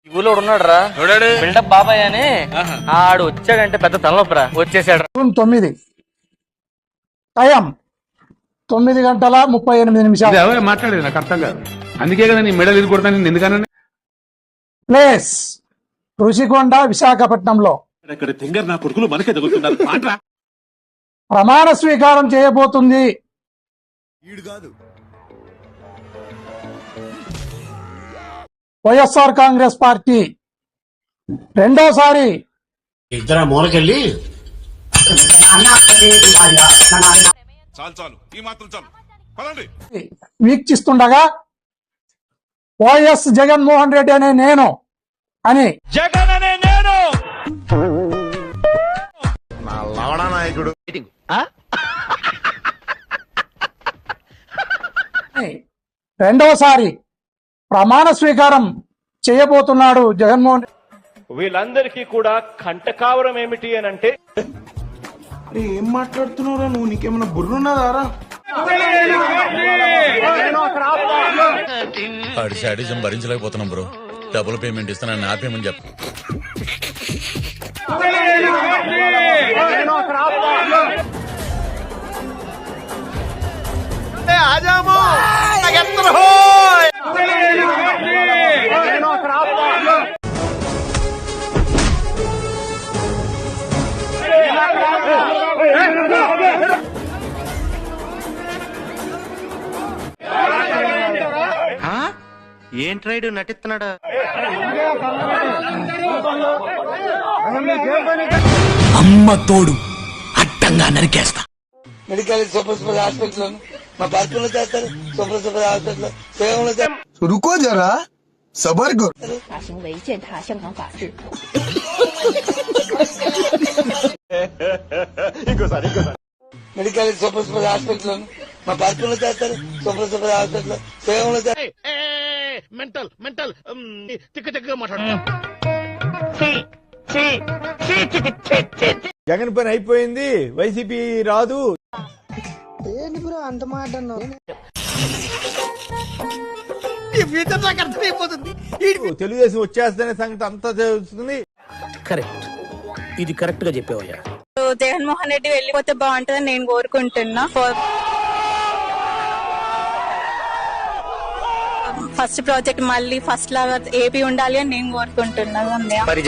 ఊళ్ళో ఉన్నాడు రా బిల్డప్ బాబాయ్ అని ఆడు వచ్చాడంటే పెద్ద తలనొప్పరా వచ్చేసాడు. 9 టైం 9:38 మాట్లాడేది నాకు అర్థం కాదు. అందుకే కదా నీ మెడల్ ఇది కొడతాను ఎందుకన్నా. ప్లేస్ ఋషికొండ విశాఖపట్నంలో నా కొడుకులు మనకే తగులుతున్నారు. ప్రమాణ స్వీకారం చేయబోతుంది వైఎస్ఆర్ కాంగ్రెస్ పార్టీ రెండోసారి ఇద్దరు మూలకెళ్ళి వీక్షిస్తుండగా వైఎస్ జగన్మోహన్ రెడ్డి అనే నేను అని నాయకుడు రెండోసారి ప్రమాణ స్వీకారం చేయబోతున్నాడు జగన్మోహన్ రెడ్డి. వీళ్ళందరికీ కూడా కంటకావరం ఏమిటి అని అంటే, ఏం మాట్లాడుతున్నావురా నువ్వు? నీకేమన్నా బుర్రున్నదారా? ఆడి శాడిజం భరించలేకపోతున్నాం బ్రో. డబుల్ పేమెంట్ ఇస్తానని ఆపేమని చెప్పు. ఏంట్రైడు నటిస్తున్నాడా? అమ్మ తోడు అడ్డంగా నరికేస్తా. మెడికల్ సూపర్ స్పెషల్ హాస్పిటల్ మా పార్కులో చేస్తారు. సూపర్ స్పెషల్ హాస్పిటల్ సేవలో రుకో జరా సబర్ కర్. 他行为践踏香港法治。 మెడికల్ సూపర్ స్పెషల్ హాస్పిటల్ మా పార్కులో చేస్తారు. సూపర్ స్పెషల్ హాస్పిటల్ సేవలో మెంటల్ తిక్క మాట్లాడుతున్నా. జగన్ పని అయిపోయింది, వైసీపీ రాదు. అంత మాట తెలుగుదేశం వచ్చేస్తనే సంగతి అంతా తెలుస్తుంది. కరెక్ట్, ఇది కరెక్ట్ గా చెప్పావయ్యా. జగన్మోహన్ రెడ్డి వెళ్ళిపోతే బాగుంటుందని నేను కోరుకుంటున్నా. ఫస్ట్ ప్రాజెక్ట్ మళ్ళీ ఫస్ట్ లాగా ఏపీ ఉండాలి అని నేను కోరుకుంటున్నా. మరి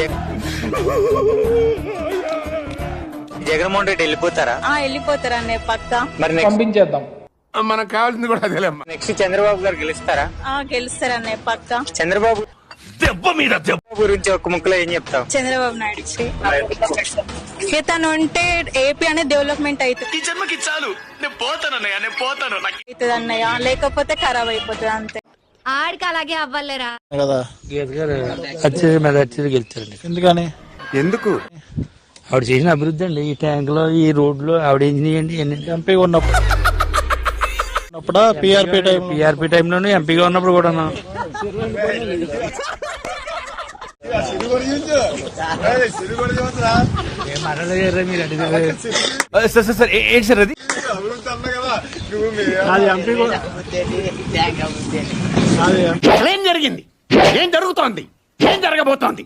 జగన్మోహన్ రెడ్డి వెళ్ళిపోతారా? వెళ్ళిపోతారా అన్నయ్య పక్క. మరి పంపించేద్దాం. మనకు కావాల్సింది కూడా అదే. నెక్స్ట్ చంద్రబాబు గారు గెలుస్తారా? గెలుస్తారా అన్నయ్య పక్క. చంద్రబాబు గురించి ఒక ముక్కలో ఏం చెప్తావు? చంద్రబాబు నాయుడు తను ఉంటే ఏపీ అనేది డెవలప్మెంట్ అవుతుంది. ఈ జన్మకి చాలు, నేను పోతాను అవుతుంది అన్నయ్య, లేకపోతే ఖరాబ్ అయిపోతుంది అంతే. ఆడికి అలాగే అవ్వలేరా కదా గెలుస్తారండి. ఎందుకని? ఎందుకు? ఆవిడ చేసిన అభివృద్ధి అండి. ఈ ట్యాంక్ లో, ఈ రోడ్ లో ఆవిడ ఏం చేయండి. ఎంపీగా ఉన్నప్పుడు పిఆర్పీ టైంలోనే ఎంపీగా ఉన్నప్పుడు కూడా ఏంటి సార్ అది? ఏం జరిగింది? ఏం జరుగుతోంది? ఏం జరగబోతోంది?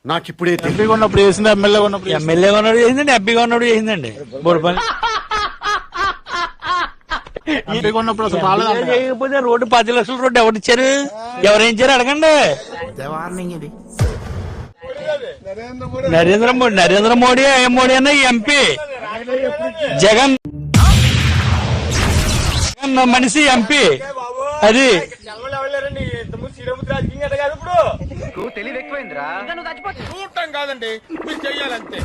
నాకిప్పుడే ఎంపీగా ఉన్నప్పుడు చేసింది, ఎమ్మెల్యేగా ఉన్నప్పుడు చేసిందండి, ఎంపీగా ఉన్నప్పుడు చేసిందండి. బోర్డు పని ఎంపీగా ఉన్నప్పుడు అసలు రాలేదు. చేయకపోతే రోడ్డు 10 లక్షల రోడ్డు ఎవరు ఇచ్చారు? ఎవరేం ఇచ్చారు అడగండి. నరేంద్ర మోడీ అన్న ఎంపీ. జగన్ మనిషి ఎంపీ. అది తెలివి ఎక్కువైందిరా. చూడటం కాదండి, మీరు చెయ్యాలంతే.